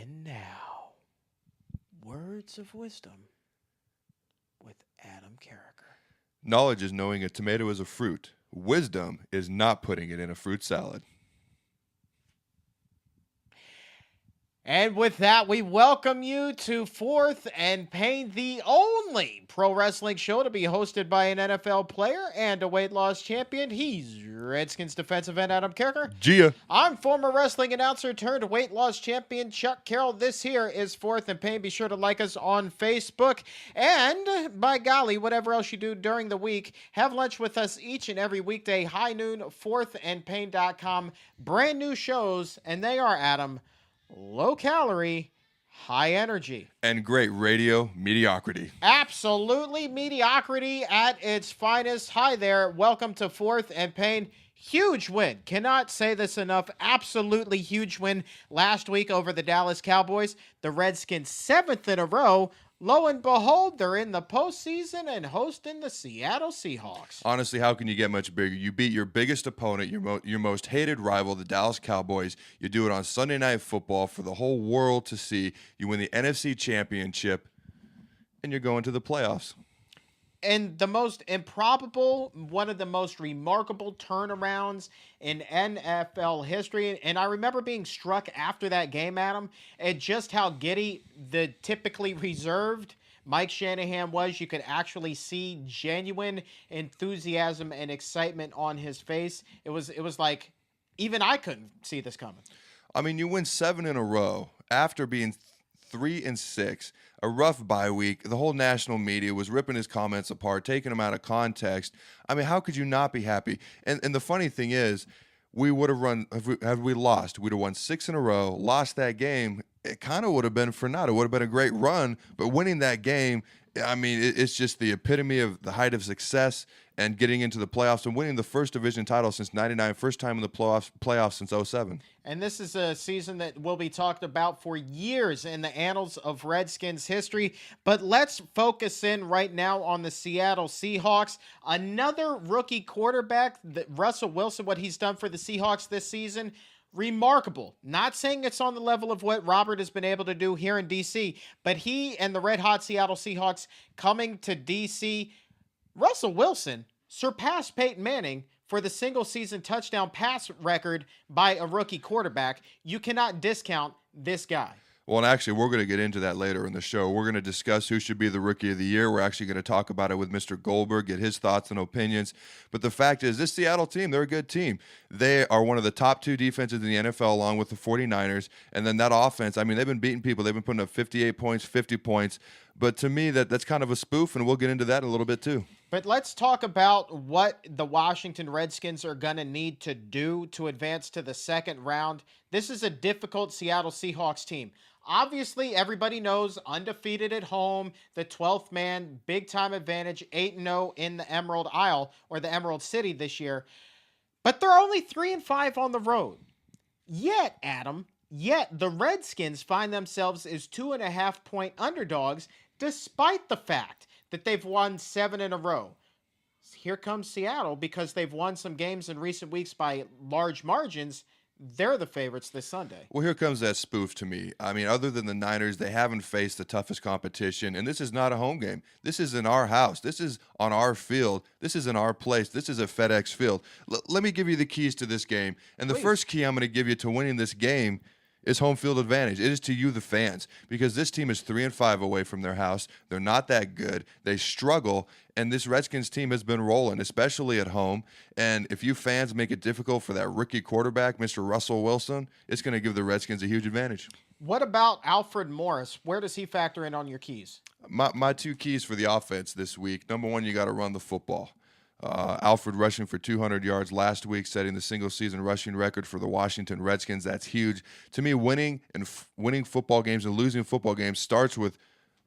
And now, words of wisdom with Adam Carriker. Knowledge is knowing a tomato is a fruit. Wisdom is not putting it in a fruit salad. And with that, we welcome you to Fourth and Pain, the only pro wrestling show to be hosted by an NFL player and a weight loss champion. He's Redskins defensive end Adam Carriker. Gia. I'm former wrestling announcer turned weight loss champion Chuck Carroll. This here is Fourth and Pain. Be sure to like us on Facebook. And by golly, whatever else you do during the week, have lunch with us each and every weekday, high noon, fourthandpain.com. Brand new shows, and they are, Adam, low calorie, high energy. And great radio mediocrity. Absolutely mediocrity at its finest. Hi there. Welcome to Fourth and Pain. Huge win. Cannot say this enough. Absolutely huge win last week over the Dallas Cowboys. The Redskins' 7th in a row. Lo and behold, they're in the postseason and hosting the Seattle Seahawks. Honestly, how can you get much bigger? You beat your biggest opponent, your most hated rival, the Dallas Cowboys. You do it on Sunday Night Football for the whole world to see. You win the NFC Championship, and you're going to the playoffs. And the most improbable, one of the most remarkable turnarounds in NFL history. And I remember being struck after that game, Adam, at just how giddy the typically reserved Mike Shanahan was. You could actually see genuine enthusiasm and excitement on his face. It was like even I couldn't see this coming. I mean, you win 7 in a row after being 3-6. A rough bye week. The whole national media was ripping his comments apart, taking him out of context. I mean, how could you not be happy? And the funny thing is, we would have run, had we lost, we'd have won 6 in a row, lost that game. It kind of would have been for naught. It would have been a great run, but winning that game, I mean, it's just the epitome of the height of success and getting into the playoffs and winning the first division title since '99, first time in the playoffs since '07. And this is a season that will be talked about for years in the annals of Redskins history. But let's focus in right now on the Seattle Seahawks. Another rookie quarterback, Russell Wilson, what he's done for the Seahawks this season, remarkable. Not saying it's on the level of what Robert has been able to do here in D.C., but he and the red-hot Seattle Seahawks coming to D.C., Russell Wilson surpassed Peyton Manning for the single-season touchdown pass record by a rookie quarterback. You cannot discount this guy. Well, and actually, we're going to get into that later in the show. We're going to discuss who should be the Rookie of the Year. We're actually going to talk about it with Mr. Goldberg, get his thoughts and opinions. But the fact is, this Seattle team, they're a good team. They are one of the top 2 defenses in the NFL, along with the 49ers. And then that offense, I mean, they've been beating people. They've been putting up 58 points, 50 points. But to me, that's kind of a spoof, and we'll get into that in a little bit too. But let's talk about what the Washington Redskins are going to need to do to advance to the second round. This is a difficult Seattle Seahawks team. Obviously, everybody knows undefeated at home, the 12th man, big-time advantage, 8-0 in the Emerald Isle or the Emerald City this year. But they're only 3-5 on the road. Yet, Adam, the Redskins find themselves as 2.5-point underdogs despite the fact that they've won 7 in a row. Here comes Seattle because they've won some games in recent weeks by large margins. They're the favorites this Sunday. Well, here comes that spoof to me. I mean, other than the Niners, they haven't faced the toughest competition, and this is not a home game. This is in our house. This is on our field. This is in our place. This is a FedEx Field. Let me give you the keys to this game, and the first key I'm going to give you to winning this game is home field advantage. It is to you, the fans, because this team is 3-5 away from their house. They're not that good. They struggle, and this Redskins team has been rolling, especially at home. And if you fans make it difficult for that rookie quarterback, Mr. Russell Wilson, it's going to give the Redskins a huge advantage. What about Alfred Morris? Where does he factor in on your keys? My 2 keys for the offense this week. Number 1, you got to run the football. Alfred rushing for 200 yards last week, setting the single-season rushing record for the Washington Redskins. That's huge. To me, winning football games and losing football games starts with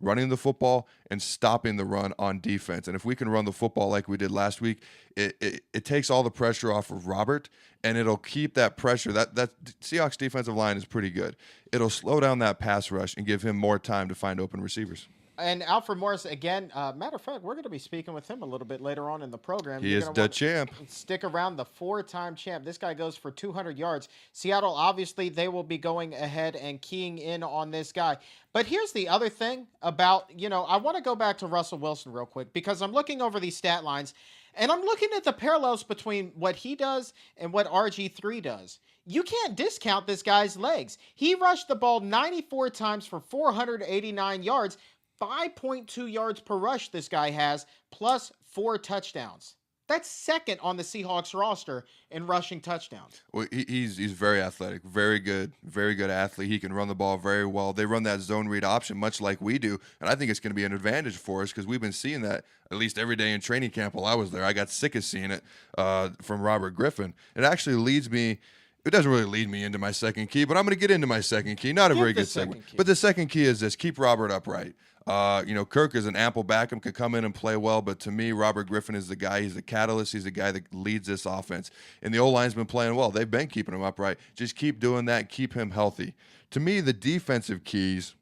running the football and stopping the run on defense. And if we can run the football like we did last week, it takes all the pressure off of Robert, and it'll keep that pressure. That Seahawks defensive line is pretty good. It'll slow down that pass rush and give him more time to find open receivers. And Alfred Morris, again, matter of fact, we're going to be speaking with him a little bit later on in the program. He You're is going to the want champ. to stick around, the four-time champ. This guy goes for 200 yards. Seattle, obviously, they will be going ahead and keying in on this guy. But here's the other thing about, I want to go back to Russell Wilson real quick because I'm looking over these stat lines, and I'm looking at the parallels between what he does and what RG3 does. You can't discount this guy's legs. He rushed the ball 94 times for 489 yards. 5.2 yards per rush this guy has, plus 4 touchdowns. That's second on the Seahawks roster in rushing touchdowns. Well, he's very athletic, very good athlete. He can run the ball very well. They run that zone read option much like we do, and I think it's going to be an advantage for us because we've been seeing that at least every day in training camp while I was there. I got sick of seeing it from Robert Griffin. It actually leads me. It doesn't really lead me into my second key, but I'm going to get into my second key. Not a very good segue. But the second key is this: keep Robert upright. Kirk is an ample backup, can come in and play well, but to me, Robert Griffin is the guy. He's the catalyst. He's the guy that leads this offense. And the O-line's been playing well. They've been keeping him upright. Just keep doing that. Keep him healthy. To me, the defensive keys,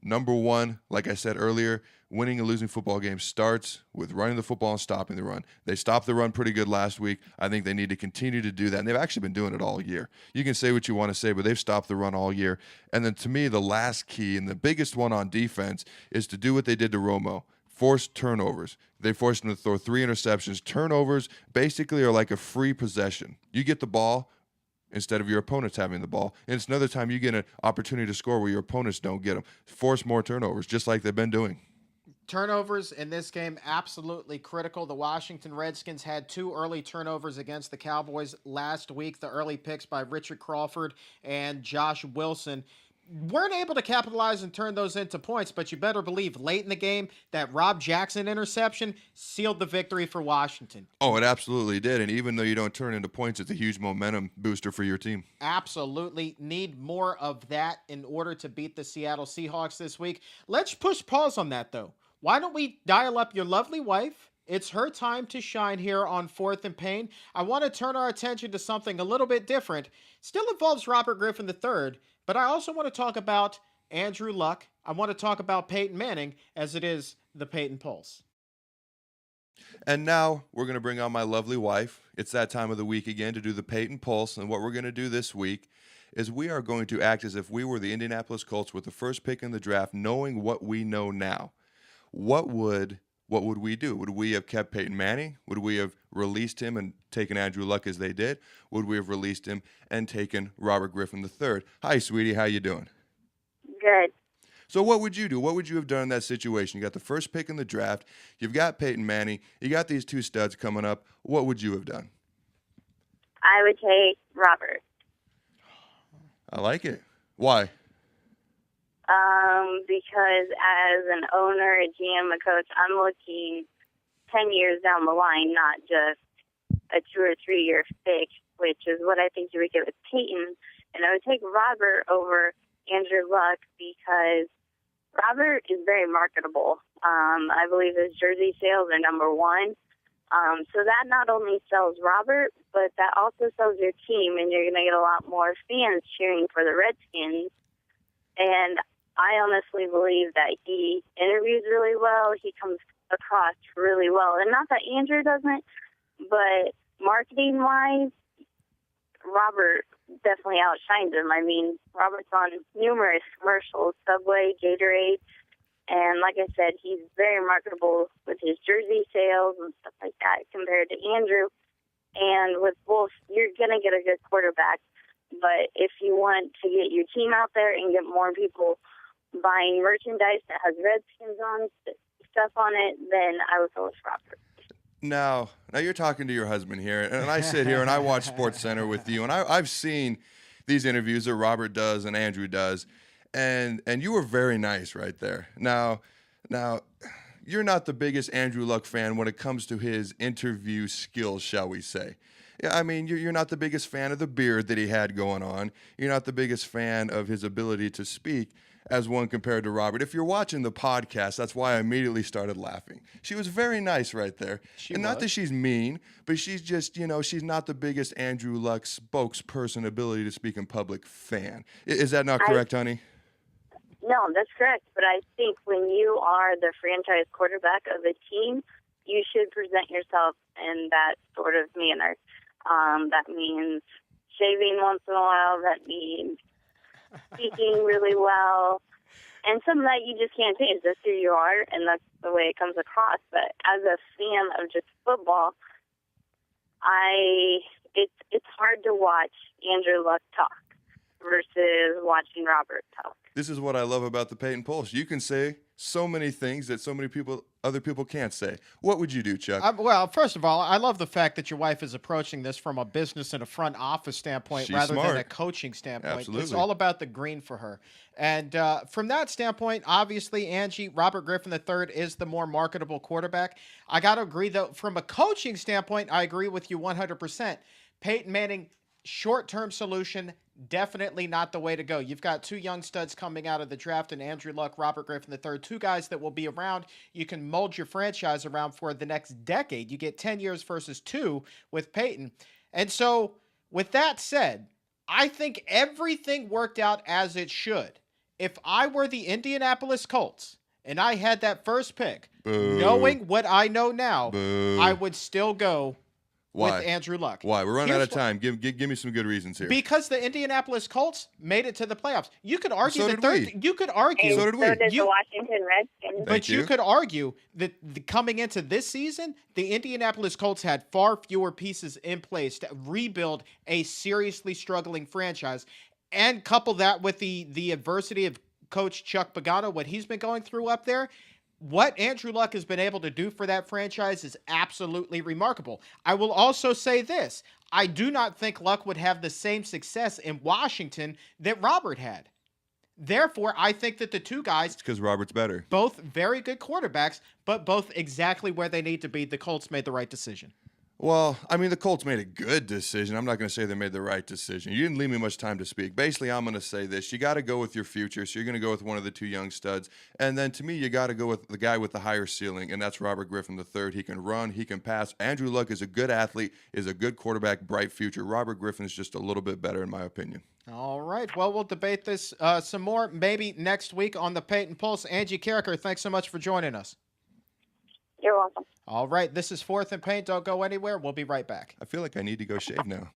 number one, like I said earlier, winning and losing football games starts with running the football and stopping the run. They stopped the run pretty good last week. I think they need to continue to do that, and they've actually been doing it all year. You can say what you want to say, but they've stopped the run all year. And then to me, the last key and the biggest one on defense is to do what they did to Romo. Force turnovers. They forced him to throw 3 interceptions. Turnovers basically are like a free possession. You get the ball instead of your opponents having the ball. And it's another time you get an opportunity to score where your opponents don't get them. Force more turnovers, just like they've been doing. Turnovers in this game, absolutely critical. The Washington Redskins had 2 early turnovers against the Cowboys last week. The early picks by Richard Crawford and Josh Wilson weren't able to capitalize and turn those into points, but you better believe late in the game that Rob Jackson interception sealed the victory for Washington. Oh, it absolutely did. And even though you don't turn into points, it's a huge momentum booster for your team. Absolutely. Need more of that in order to beat the Seattle Seahawks this week. Let's push pause on that, though. Why don't we dial up your lovely wife? It's her time to shine here on Fourth and Pain. I want to turn our attention to something a little bit different. Still involves Robert Griffin III, but I also want to talk about Andrew Luck. I want to talk about Peyton Manning, as it is the Peyton Pulse. And now we're going to bring on my lovely wife. It's that time of the week again to do the Peyton Pulse. And what we're going to do this week is we are going to act as if we were the Indianapolis Colts with the first pick in the draft, knowing what we know now. What would we do? Would we have kept Peyton Manning? Would we have released him and taken Andrew Luck as they did? Would we have released him and taken Robert Griffin III? Hi, sweetie. How you doing? Good. So what would you do? What would you have done in that situation? You got the first pick in the draft. You've got Peyton Manning. You got these 2 studs coming up. What would you have done? I would take Robert. I like it. Why? Because as an owner, a GM, a coach, I'm looking 10 years down the line, not just a 2 or 3 year fix, which is what I think you would get with Peyton. And I would take Robert over Andrew Luck because Robert is very marketable. I believe his jersey sales are number 1. So that not only sells Robert, but that also sells your team, and you're going to get a lot more fans cheering for the Redskins. And I honestly believe that he interviews really well. He comes across really well. And not that Andrew doesn't, but marketing-wise, Robert definitely outshines him. I mean, Robert's on numerous commercials, Subway, Gatorade, and like I said, he's very marketable with his jersey sales and stuff like that compared to Andrew. And with both, you're going to get a good quarterback. But if you want to get your team out there and get more people buying merchandise that has Redskins on, stuff on it, then I would go with Robert. Now you're talking to your husband here, and I sit here and I watch Sports Center with you, and I've seen these interviews that Robert does and Andrew does, and you were very nice right there. Now, you're not the biggest Andrew Luck fan when it comes to his interview skills, shall we say. Yeah, I mean, you're not the biggest fan of the beard that he had going on. You're not the biggest fan of his ability to speak as one compared to Robert. If you're watching the podcast, that's why I immediately started laughing. She was very nice right there. Not that she's mean, but she's just, she's not the biggest Andrew Luck spokesperson ability to speak in public fan. Is that not correct, honey? No, that's correct. But I think when you are the franchise quarterback of a team, you should present yourself in that sort of manner. That means shaving once in a while. That means speaking really well. And some of that you just can't change. That's who you are, and that's the way it comes across. But as a fan of just football, it's hard to watch Andrew Luck talk versus watching Robert talk. This is what I love about the Peyton Pulse. You can say so many things that so many other people can't say. What would you do, Chuck? Well, first of all, I love the fact that your wife is approaching this from a business and a front office standpoint She's rather smart. than a coaching standpoint. Absolutely. It's all about the green for her. And from that standpoint, obviously, Angie, Robert Griffin III is the more marketable quarterback. I got to agree, though, from a coaching standpoint, I agree with you 100%. Peyton Manning, short-term solution, definitely not the way to go. You've got two young studs coming out of the draft in Andrew Luck, Robert Griffin III, two guys that will be around. You can mold your franchise around for the next decade. You get 10 years versus 2 with Peyton. And so with that said, I think everything worked out as it should. If I were the Indianapolis Colts and I had that first pick, Boo. knowing what I know now, Boo. I would still go Why? with Andrew Luck. Why? We're running Here's out of time. Give me some good reasons here. Because the Indianapolis Colts made it to the playoffs. You could argue So the did third. we. You could argue. So did we. So did You- the Washington Redskins. But you you. could argue that coming into this season, the Indianapolis Colts had far fewer pieces in place to rebuild a seriously struggling franchise, and couple that with the adversity of Coach Chuck Pagano, what he's been going through up there. What Andrew Luck has been able to do for that franchise is absolutely remarkable. I will also say this. I do not think Luck would have the same success in Washington that Robert had. Therefore, I think that the two guys, Because Robert's better. both very good quarterbacks, but both exactly where they need to be, the Colts made the right decision. Well, I mean, the Colts made a good decision. I'm not going to say they made the right decision. You didn't leave me much time to speak. Basically, I'm going to say this. You got to go with your future, so you're going to go with one of the two young studs. And then, to me, you got to go with the guy with the higher ceiling, and that's Robert Griffin III. He can run. He can pass. Andrew Luck is a good athlete, is a good quarterback, bright future. Robert Griffin is just a little bit better, in my opinion. All right. Well, we'll debate this some more maybe next week on the Peyton Pulse. Angie Carriker, thanks so much for joining us. You're welcome. All right. This is Fourth and Paint. Don't go anywhere. We'll be right back. I feel like I need to go shave now.